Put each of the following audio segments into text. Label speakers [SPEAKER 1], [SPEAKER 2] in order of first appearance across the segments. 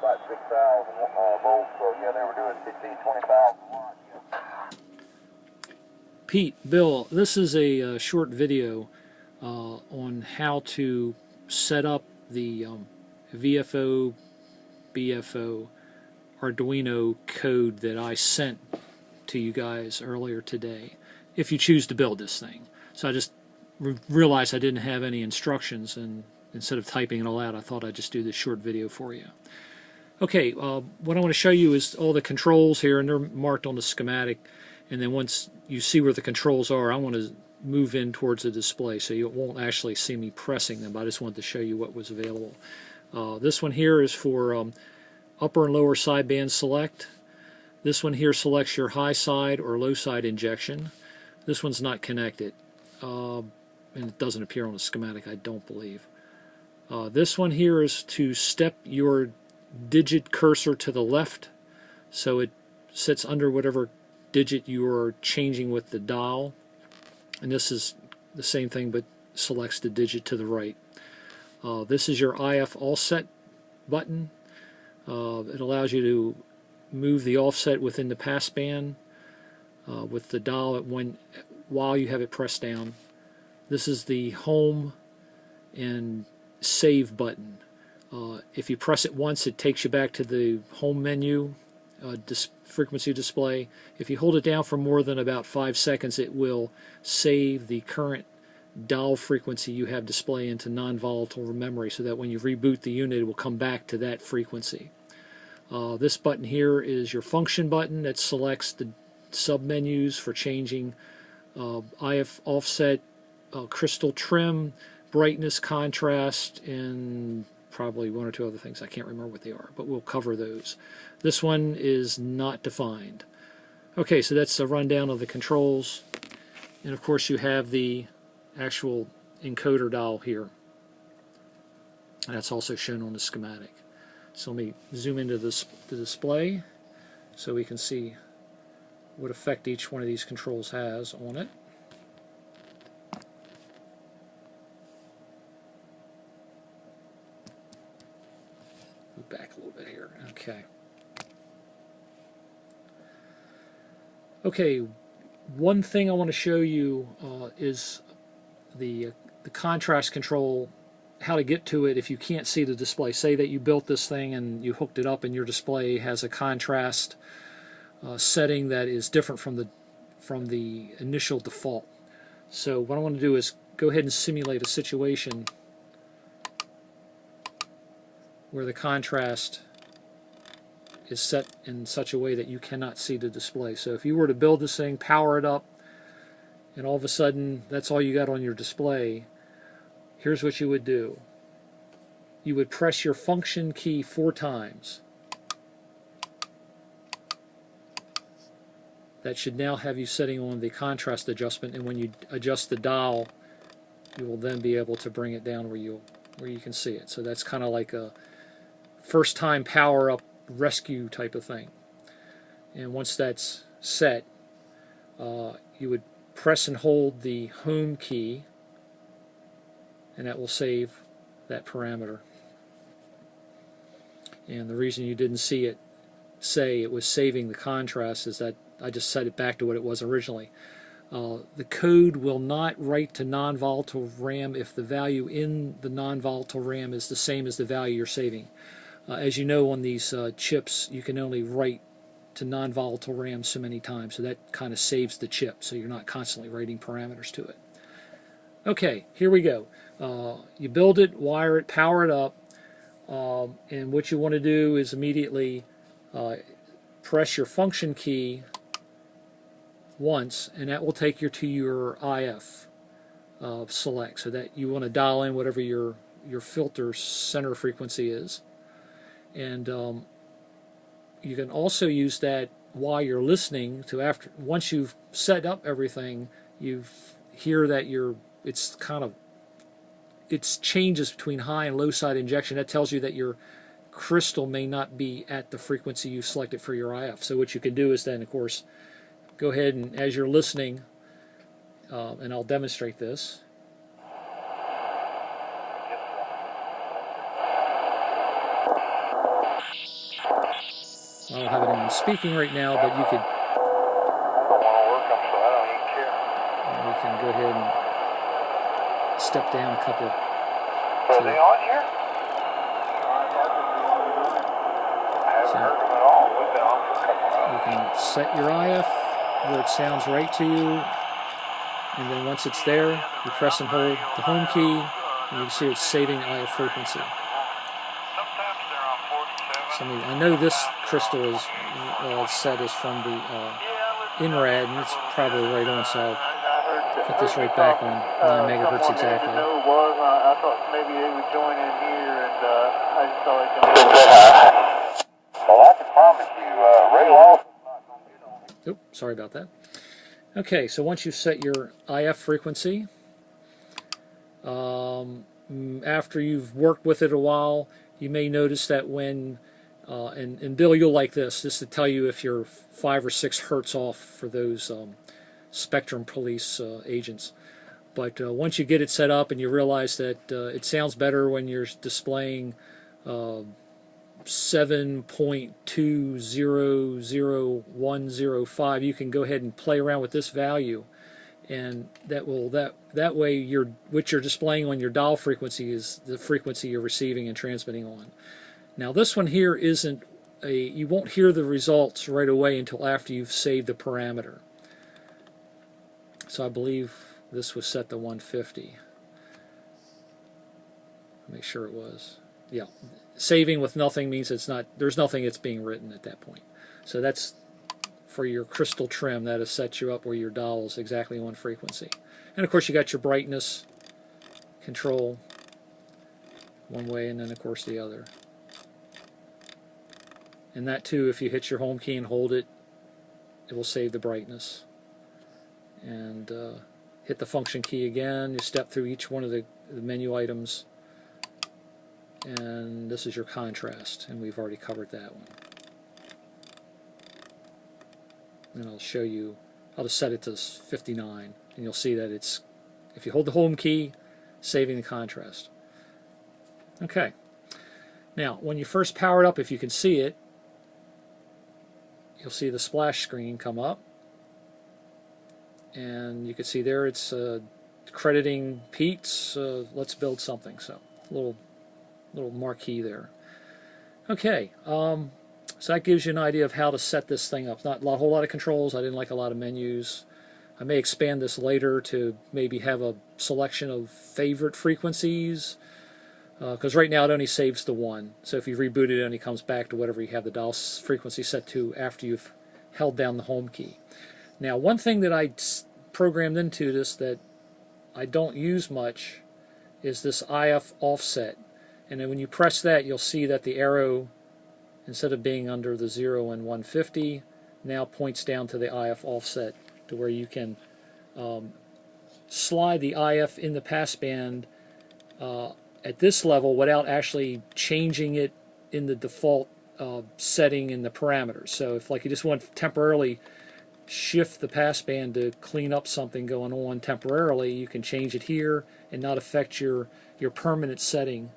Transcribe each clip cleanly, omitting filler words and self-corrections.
[SPEAKER 1] about 6,000 volts, so yeah, they were doing 15, 20,000 watts.
[SPEAKER 2] Pete, Bill, this is a short video on how to set up the VFO-BFO Arduino code that I sent to you guys earlier today, if you choose to build this thing. So I just realized I didn't have any instructions, and instead of typing it all out, I thought I'd just do this short video for you. Okay, what I want to show you is all the controls here, and they're marked on the schematic. And then once you see where the controls are, I want to move in towards the display so you won't actually see me pressing them, but I just wanted to show you what was available. This one here is for upper and lower sideband select. This one here selects your high side or low side injection. This one's not connected, and it doesn't appear on the schematic, I don't believe. This one here is to step your digit cursor to the left so it sits under whatever digit you are changing with the dial, and this is the same thing but selects the digit to the right. This is your IF offset button. It allows you to move the offset within the passband with the dial while you have it pressed down. This is the home and save button. If you press it once, it takes you back to the home menu frequency display. If you hold it down for more than about 5 seconds, it will save the current dial frequency you have display into non-volatile memory, so that when you reboot the unit, it will come back to that frequency. This button here is your function button that selects the sub-menus for changing IF offset, crystal trim, brightness, contrast, and probably one or two other things. I can't remember what they are, but we'll cover those. This one is not defined. Okay, so that's a rundown of the controls. And of course you have the actual encoder dial here. And that's also shown on the schematic. So let me zoom into the display so we can see what effect each one of these controls has on it. Move back a little bit here. Okay. Okay, one thing I want to show you is the contrast control, how to get to it if you can't see the display. Say that you built this thing and you hooked it up and your display has a contrast setting that is different from the initial default. So what I want to do is go ahead and simulate a situation where the contrast is set in such a way that you cannot see the display. So if you were to build this thing, power it up, and all of a sudden that's all you got on your display, here's what you would do. You would press your function key 4 times. That should now have you setting on the contrast adjustment, and when you adjust the dial, you will then be able to bring it down where you can see it. So that's kind of like a first time power up rescue type of thing. And once that's set, you would press and hold the home key, and that will save that parameter. And the reason you didn't see it say it was saving the contrast is that I just set it back to what it was originally. The code will not write to non-volatile RAM if the value in the non-volatile RAM is the same as the value you're saving. As you know, on these chips, you can only write to non-volatile RAM so many times, so that kind of saves the chip, so you're not constantly writing parameters to it. Okay, here we go. You build it, wire it, power it up, and what you want to do is immediately press your function key once, and that will take you to your IF select, so that you want to dial in whatever your filter center frequency is. And you can also use that while you're listening to once you've set up everything, you hear that it's changes between high and low side injection. That tells you that your crystal may not be at the frequency you selected for your IF. So what you can do is then, of course, go ahead and as you're listening, and I'll demonstrate this. I don't have it on speaking right now, but you could.
[SPEAKER 1] I don't want to work them, so I don't even care.
[SPEAKER 2] We can go ahead and step down a couple.
[SPEAKER 1] So are they on here? I haven't heard them at all. We've been on for a couple hours.
[SPEAKER 2] You can set your IF where it sounds right to you, and then once it's there, you press and hold the home key, and you can see it's saving IF frequency.
[SPEAKER 1] Sometimes they're on 47.
[SPEAKER 2] I know this crystal is set is from the INRAD, and it's probably right on, so I'll put this right back on 9 megahertz exactly.
[SPEAKER 1] I thought maybe they would join in here, and I just thought I'd come. Well, I can promise you, Ray Lawson's not going to get on.
[SPEAKER 2] Oops, sorry about that. Okay, so once you've set your IF frequency, after you've worked with it a while, you may notice that when, and Bill, you'll like this to tell you if you're 5 or 6 hertz off for those spectrum police agents. But once you get it set up and you realize that it sounds better when you're displaying 7.2000105, you can go ahead and play around with this value, and that way what you're displaying on your dial frequency is the frequency you're receiving and transmitting on. Now this one here isn't you won't hear the results right away until after you've saved the parameter. So I believe this was set to 150. Make sure it was. Yeah. Saving with nothing means there's nothing that's being written at that point. So that's for your crystal trim. That has set you up where your dial is exactly on frequency. And of course you got your brightness control one way, and then of course the other. And that too, if you hit your home key and hold it, it will save the brightness. And hit the function key again. You step through each one of the menu items, and this is your contrast, and we've already covered that one. And I'll show you, I'll just set it to 59, and you'll see that it's, if you hold the home key, saving the contrast. Okay. Now, when you first power it up, if you can see it, you'll see the splash screen come up. And you can see there it's crediting Pete's let's build something. So little marquee there. Okay, so that gives you an idea of how to set this thing up. Not a whole lot of controls. I didn't like a lot of menus. I may expand this later to maybe have a selection of favorite frequencies, because right now it only saves the one. So if you reboot it, it only comes back to whatever you have the dial frequency set to after you've held down the home key. Now, one thing that I programmed into this that I don't use much is this IF offset. And then when you press that, you'll see that the arrow, instead of being under the 0 and 150, now points down to the IF offset, to where you can slide the IF in the passband at this level without actually changing it in the default setting in the parameters. So if you just want to temporarily shift the passband to clean up something going on temporarily, you can change it here and not affect your permanent setting.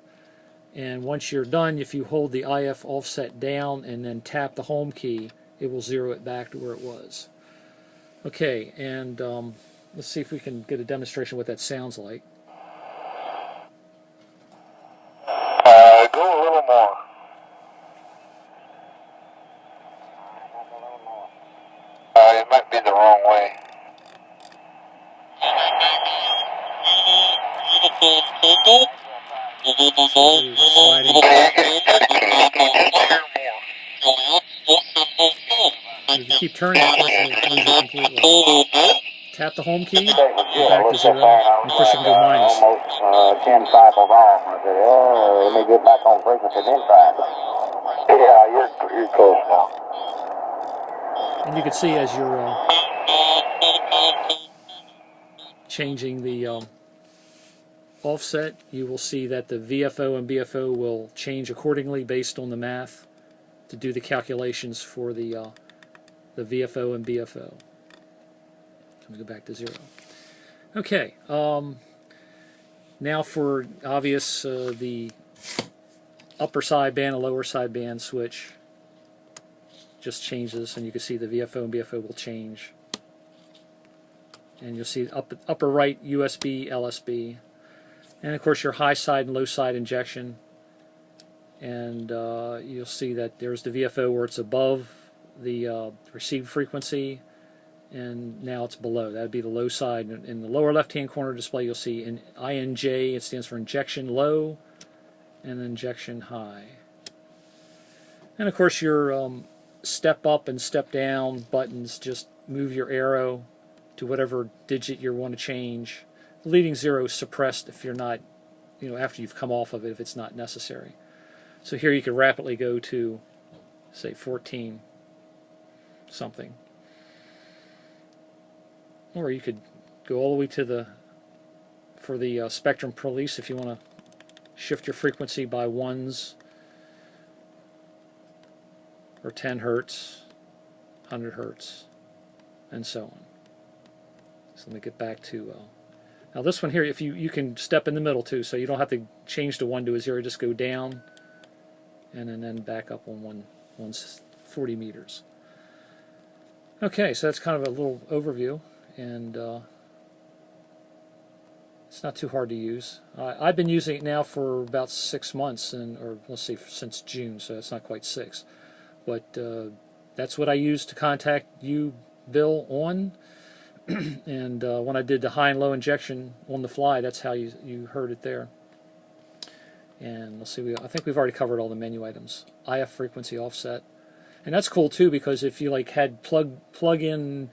[SPEAKER 2] And once you're done, if you hold the IF offset down and then tap the home key, it will zero it back to where it was. Okay, and let's see if we can get a demonstration of what that sounds like.
[SPEAKER 1] Go a little more. It might be the wrong way.
[SPEAKER 2] If you keep turning it, it loses it completely. Tap the home key, go back to 0, and of course you can go minus.
[SPEAKER 1] Almost 10 cycles on. I said, oh, let me get back on frequency then try. Yeah, you're close now.
[SPEAKER 2] And you can see as you're changing the offset, you will see that the VFO and BFO will change accordingly based on the math to do the calculations for the VFO and BFO. Let me go back to 0. Okay, now for obvious the upper sideband and lower sideband switch. just changes, and you can see the VFO and BFO will change. And you'll see upper right USB, LSB, and of course your high side and low side injection. And you'll see that there's the VFO where it's above the received frequency, and now it's below. That would be the low side. In the lower left-hand corner display, you'll see an INJ. It stands for injection low and injection high. And of course your step up and step down buttons just move your arrow to whatever digit you want to change. The leading 0 is suppressed if you're not, after you've come off of it, if it's not necessary. So here you can rapidly go to, say, 14 something. Or you could go all the way to for the spectrum police if you want to shift your frequency by 1s or 10 hertz, 100 hertz, and so on. So let me get back to now this one here. If you can step in the middle too, so you don't have to change the 1 to a 0. Just go down and then back up on 140 meters. Okay, so that's kind of a little overview, and it's not too hard to use. I've been using it now for about 6 months, or let's say since June, so it's not quite 6. But that's what I use to contact you, Bill, on. And when I did the high and low injection on the fly, that's how you heard it there. And let's see, I think we've already covered all the menu items. IF frequency offset. And that's cool too, because if you had plug-in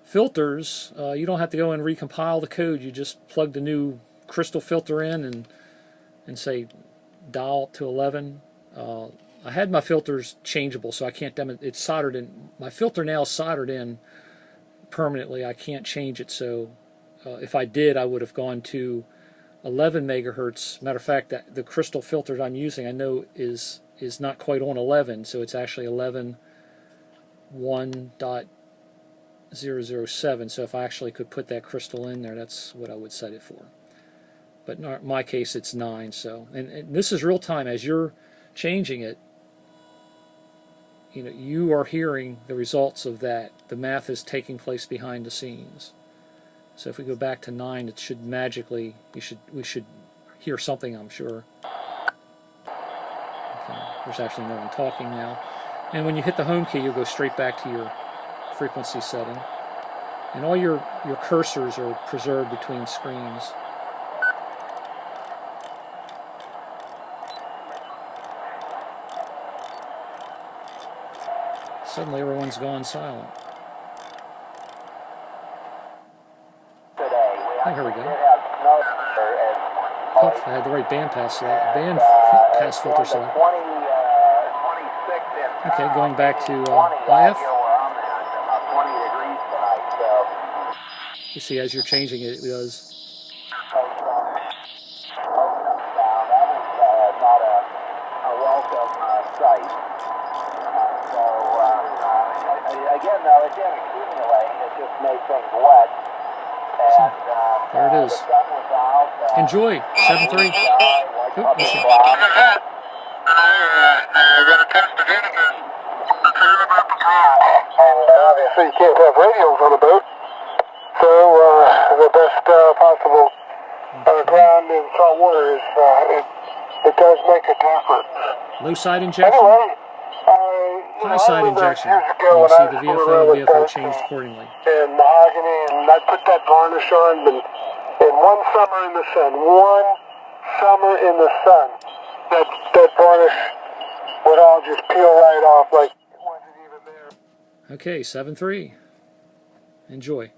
[SPEAKER 2] filters, you don't have to go and recompile the code. You just plug the new crystal filter in and say dial to 11. I had my filters changeable, so I can't it's soldered in. My filter now is soldered in permanently. I can't change it, so if I did, I would have gone to 11 megahertz. Matter of fact, the crystal filter I'm using, I know is not quite on 11, so it's actually 11.1.007. So if I actually could put that crystal in there, that's what I would set it for. But in my case, it's 9. So, and this is real time as you're changing it. You are hearing the results of that. The math is taking place behind the scenes. So if we go back to 9, it should magically, we should hear something, I'm sure. Okay, there's actually no one talking now. And when you hit the home key, you'll go straight back to your frequency setting. And all your cursors are preserved between screens. Suddenly everyone's gone silent. Oh, here we go. Oh, I had the right bandpass filter set. Okay, going back to IF. You see, as you're changing it, it does.
[SPEAKER 1] Again, though, it didn't accumulate. It just made things wet. And,
[SPEAKER 2] there it is.
[SPEAKER 1] The sun was out.
[SPEAKER 2] Enjoy. 7-3.
[SPEAKER 1] We're going to test the vinegar. And obviously, you can't have radios on a boat. So, the best possible ground in salt water is, it does make a difference.
[SPEAKER 2] Low side injection?
[SPEAKER 1] Anyway,
[SPEAKER 2] high side injection. You'll see the VFO and BFO changed accordingly.
[SPEAKER 1] And mahogany, and I put that varnish on, and one summer in the sun, that varnish would all just peel right off like it wasn't even there.
[SPEAKER 2] Okay, 7-3. Enjoy.